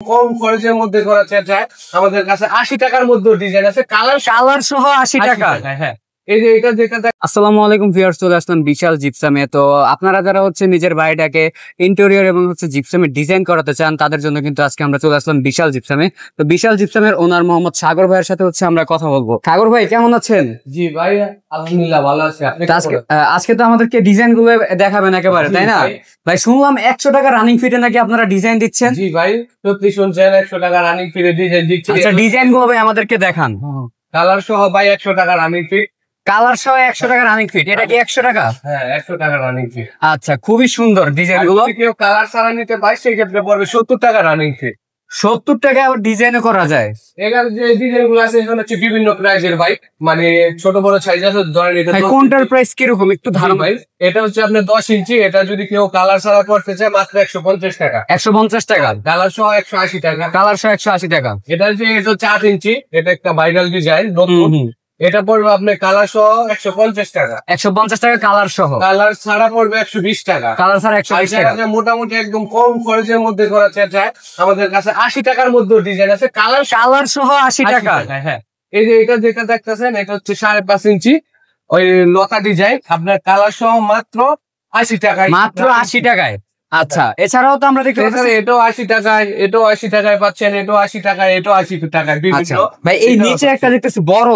কম খরচের মধ্যে করা চায় আমাদের কাছে ৮০ টাকার মধ্যে ডিজাইন আছে, কালার সহ ৮০ টাকা। হ্যাঁ, এই যে এটা আসসালামু আলাইকুম ভিউয়ার্স, চলে আসলাম বিশাল জিপসামে। তো আপনারা যারা নিজের বাড়িটাকে ইন্টেরিয়র এবং জিপসামে ডিজাইন করাতে চান, তাদের জন্য কিন্তু আজকে আমরা চলে আসলাম বিশাল জিপসামে। তো বিশাল জিপসামের ওনার মোহাম্মদ সাগর ভাইয়ের সাথে আমরা কথা বলবো। সাগর ভাই কেমন আছেন? জি ভাই, আলহামদুলিল্লাহ ভালো আছি। আজকে তো আমাদেরকে ডিজাইন গুলো দেখাবেন একেবারে, তাই না ভাই? শুনলাম ১০০ টাকা রানিং ফিটে নাকি আপনারা ডিজাইন দিচ্ছেন। জি ভাই, সত্যি শুনছেন, ১০০ টাকা রানিং ফিটে ডিজাইন দিচ্ছি। আচ্ছা, ডিজাইন গুলো ভাই আমাদেরকে দেখান। কালার সহ ভাই ১০০ টাকা রানিং ফিট। কালার সহ ১০০ টাকা রানিং ফিট, এটা কি ১০০ টাকা? হ্যাঁ, ১০০ টাকা রানিং ফিট। আচ্ছা, খুবই সুন্দর ডিজাইন গুলো। কেউ কালার ছাড়া নিতে পারে, সেই ক্ষেত্রে পড়বে ৭০ টাকা রানিং ফিট। ৭০ টাকা আবার ডিজাইনও করা যায়। এখানে যে ডিজাইন গুলো আছে এখানে হচ্ছে বিভিন্ন প্রাইসের ভাই, মানে ছোট বড় সাইজ আছে। ধরেন এটা কোনটার প্রাইস কিরকম একটু ধারণা? ভাই এটা হচ্ছে আপনার 10 ইঞ্চি, এটা যদি কেউ কালার ছাড়া করতে চায় মাত্র ১৫০ টাকা। ১৫০ টাকা। কালার সহ ১৮০ টাকা। কালার সহ ১৮০ টাকা। এটা হচ্ছে ৮ ইঞ্চি, এটা একটা ভাইরাল ডিজাইন নতুন। এটা পড়বে আপনার কালার সহ ১৫০ টাকা। ১৫০ টাকা কালার সহ। কালার ছাড়া পড়বে ১২০ টাকা। কালার ছাড়া ১২০ টাকা। মোটামুটি একদম কম খরচের মধ্যে করা চায় আমাদের কাছে ৮০ টাকার মধ্যে ডিজাইন আছে, কালার সহ ৮০ টাকা। হ্যাঁ, এই যে এটা যেটা দেখতেছেন এটা হচ্ছে ৫.৫ ইঞ্চি ওই লতা ডিজাইন, আপনার কালার সহ মাত্র ৮০ টাকায়। মাত্র ৮০ টাকায়। আচ্ছা, এছাড়াও তো আমরা দেখতে পাচ্ছি এটাও ৮০ টাকায়, এটাও ৮০ টাকায় পাচ্ছেন, এটাও ৮০ টাকায়, এটাও ৮০ টাকায় বিভিন্ন। ভাই এই নিচে একটা দেখতেছি বড়,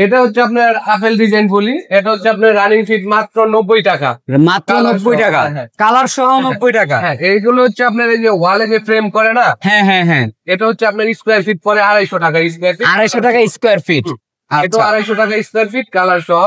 এটা হচ্ছে আপনার আপেল ডিজাইন বলি। এটা হচ্ছে আপনার রানিং ফিট মাত্র ৯০ টাকা। মাত্র ৯০ টাকা, কালার সহ ৯০ টাকা। হ্যাঁ, এইগুলো হচ্ছে আপনার এই যে ওয়ালে যে ফ্রেম করে না। হ্যাঁ হ্যাঁ হ্যাঁ, এটা হচ্ছে আপনার স্কোয়ার ফিট পরে ২৫০ টাকা স্কোয়ার ফিট। ২৫০ টাকা স্কোয়ার ফিট। এটাও ২৫০ টাকা স্কোয়ার ফিট, কালার সহ।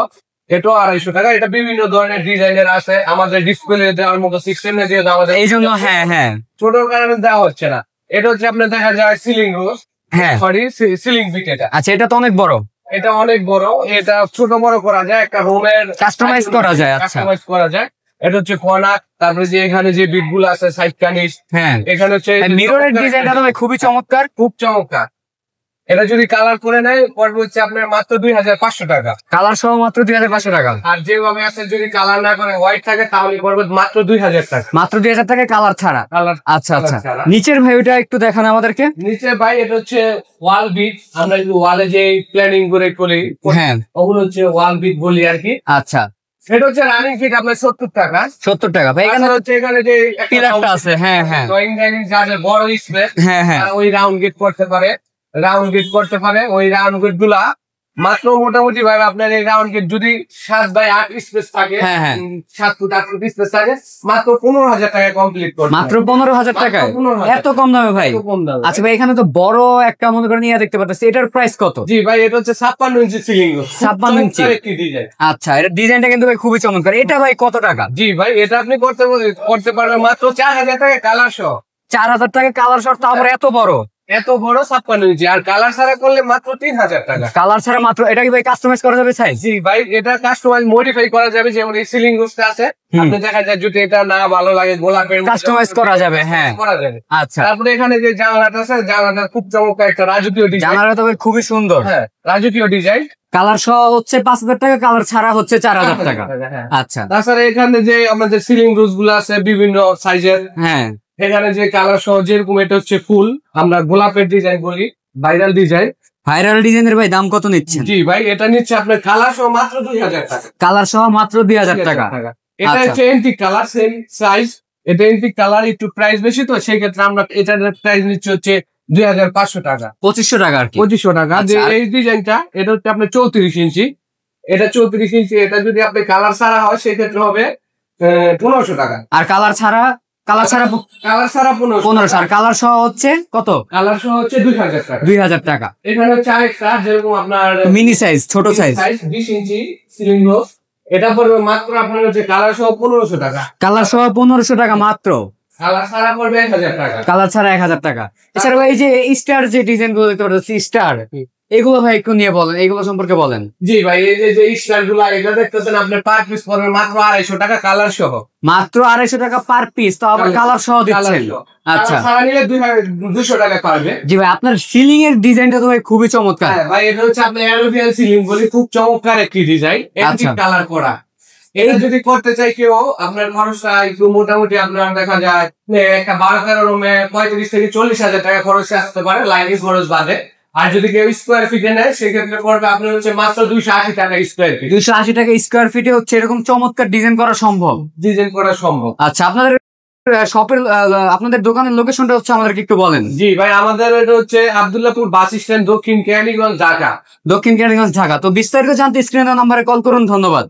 এটাও ২৫০ টাকা। এটা বিভিন্ন ধরনের ডিজাইনের আছে, আমাদের ডিসপ্লে দেওয়ার মতো সিস্টেমে দিয়ে আমাদের এই জন্য হ্যাঁ হ্যাঁ ছোটর কারণে দেওয়া হচ্ছে না। এটা হচ্ছে আপনার দেখা যায় সিলিং রোজ, হ্যাঁ সরি সিলিং ফিট। এটা আচ্ছা, এটা তো অনেক বড়। এটা অনেক বড়, এটা ছোট বড় করা যায়, একটা রুমের কাস্টমাইজ করা যায়। আচ্ছা, কাস্টমাইজ করা যায়। এটা হচ্ছে কনাক, তারপরে যে এখানে যে বিট গুলো আছে সাইড কানিস। হ্যাঁ, এখানে হচ্ছে মিররের ডিজাইনটা তো খুবই চমৎকার, খুব চমৎকার। এটা যদি কালার করে নেয় পড়বে হচ্ছে আপনার মাত্র ২৫০০ টাকা। কালার সহ মাত্র ২৫০০ টাকা। আর যেভাবে আছে যদি কালার না করে হোয়াইট থাকে তাহলে পড়বে মাত্র ২০০০ টাকা। মাত্র ২০০০ টাকা কালার ছাড়া। আচ্ছা আচ্ছা, ছাড়া। নিচের ভাইটা একটু দেখান আমাদেরকে। নিচে ভাই এটা হচ্ছে ওয়াল বিট, আমরা ওয়ালে যে প্ল্যানিং করে করি, হ্যাঁ ওগুলো হচ্ছে ওয়াল বিট বলি আর কি। আচ্ছা, এটা হচ্ছে রানিং ফিট আপনার ৭০ টাকা। ৭০ টাকা ভাই। এখানে হচ্ছে এখানে যে পিলারটা আছে, হ্যাঁ হ্যাঁ, ড্রয়িং ডাইনিং যাদের বড় স্পেস, হ্যাঁ হ্যাঁ, ওই রাউন্ড গেট করতে পারে, ওই রাউন্ড গেট গুলা মাত্র মোটামুটি ভাবে আপনার এই রাউন্ড গেট যদি ৭x৮ স্পেস থাকে, হ্যাঁ হ্যাঁ, ৭ ফুট ৮ ফুট স্পেস থাকে, মাত্র ১৫,০০০ টাকা কমপ্লিট করবে। মাত্র ১৫,০০০ টাকায়? এত কম দামে ভাই? আচ্ছা ভাই, এখানে তো বড় একটা মনে করেন ইয়া দেখতে পাচ্ছি, এটার প্রাইস কত? জি ভাই, এটা হচ্ছে ৫৬ ইঞ্চি সিলিং, ৫৬ ইঞ্চি একটি ডিজাইন। আচ্ছা, এটা ডিজাইনটা কিন্তু ভাই খুবই চমৎকার। এটা ভাই কত টাকা? জি ভাই, এটা আপনি করতে পারবেন মাত্র ৪,০০০ টাকা কালার সহ। ৪,০০০ টাকা কালার সহ, আবার এত বড়? এত বড় ৫৬ ইঞ্চি, আর কালার ছাড়া করলে মাত্র ৩,০০০ টাকা। কালার ছাড়া মাত্র। এটা কি ভাই কাস্টমাইজ করা যাবে সাইজ? জি ভাই, এটা কাস্টমাইজ মডিফাই করা যাবে। যেমন এই সিলিং রুফটা আছে, আপনি দেখা যায় যদি এটা না ভালো লাগে গোলাপের কাস্টমাইজ করা যাবে। হ্যাঁ, করা যাবে। আচ্ছা, তারপরে এখানে যে জানালাটা আছে, জানালাটা খুব চমৎকার একটা রাজকীয় ডিজাইন। জানালাটা তো ভাই খুবই সুন্দর। হ্যাঁ, রাজকীয় ডিজাইন। কালার সহ হচ্ছে ৫,০০০ টাকা, কালার ছাড়া হচ্ছে ৪,০০০ টাকা। আচ্ছা, তাছাড়া এখানে যে আমাদের সিলিং রুফ গুলো আছে বিভিন্ন সাইজের, হ্যাঁ, এখানে যে কালার সহ যেরকম, এটা হচ্ছে ফুল, আমরা গোলাপের ডিজাইন বলি, ভাইরাল ডিজাইন। ভাইরাল ডিজাইনের ভাই দাম কত নিচ্ছেন? জি ভাই, এটা নিচ্ছে আপনার কালার সহ মাত্র ২০০০ টাকা। কালার সহ মাত্র ২০০০ টাকা। এটা হচ্ছে এন্টিক কালার, সেম সাইজ। এটা এন্টিক কালার, একটু প্রাইস বেশি, তো সেই ক্ষেত্রে আমরা এটার প্রাইস নিচ্ছি হচ্ছে ২৫০০ টাকা, ২৫০০ টাকা আর কি, ২৫০০ টাকা। যে এই ডিজাইনটা, এটা হচ্ছে আপনার ৩৪ ইঞ্চি, এটা ৩৪ ইঞ্চি। এটা যদি আপনি কালার ছাড়া হয় সেক্ষেত্রে হবে ১৫০০ টাকা। আর কালার ছাড়া? কালার ছাড়া ১৫০০। আর কালার সহ হচ্ছে কত? কালার সহ হচ্ছে ২০০০ টাকা। ২০০০ টাকা। এখানে হচ্ছে আরেকটা, যেরকম আপনার মিনি সাইজ, ছোট সাইজ, ২০ ইঞ্চি সিলিং রোফ, এটা পড়বে মাত্র আপনার হচ্ছে কালার সহ ১৫০০ টাকা। কালার সহ ১৫০০ টাকা মাত্র। কালার ছাড়া পড়বে ১০০০ টাকা। কালার ছাড়া ১০০০ টাকা। এছাড়া ভাই এই যে স্টার যে ডিজাইন গুলো দেখতে পাচ্ছি, স্টার, এগুলো ভাই একটু নিয়ে বলেন, এগুলো সম্পর্কে বলেন। জি ভাই, এই যে স্টার গুলা, এটা দেখতেছেন আপনার পার পিস পড়বে মাত্র ২৫০ টাকা কালার সহ। মাত্র ২৫০ টাকা পার পিস, তো আবার কালার সহ দিচ্ছেন? আচ্ছা, ছাড়া নিলে ২০০ টাকা পারবে। জি ভাই, আপনার সিলিং এর ডিজাইনটা তো ভাই খুবই চমৎকার। ভাই, এটা হচ্ছে আপনার অ্যালোভিয়ান সিলিং বলি, খুব চমৎকার একটি ডিজাইন, এন্টিক কালার করা। এটা যদি করতে চাই কেউ, আপনার খরচটা একটু মোটামুটি আপনার দেখা যায় একটা 12-13 রুমে 35 থেকে 40 হাজার টাকা খরচ আসতে পারে, লাইনিং খরচ বাদে। আর যদি কেউ স্কোয়ার ফিটে নেয় সেক্ষেত্রে পড়বে আপনার হচ্ছে মাত্র 280 টাকা স্কোয়ার ফিট। 280 টাকা স্কোয়ার ফিটে হচ্ছে এরকম চমৎকার ডিজাইন করা সম্ভব। ডিজাইন করা সম্ভব। আচ্ছা, আপনাদের শপের আপনাদের দোকানের লোকেশনটা হচ্ছে আমাদেরকে একটু বলেন। জি ভাই, আমাদের এটা হচ্ছে আব্দুল্লাহপুর বাস স্ট্যান্ড, দক্ষিণ কেরানীগঞ্জ, ঢাকা। দক্ষিণ কেরানীগঞ্জ, ঢাকা। তো বিস্তারিত জানতে স্ক্রিনের নাম্বারে কল করুন। ধন্যবাদ।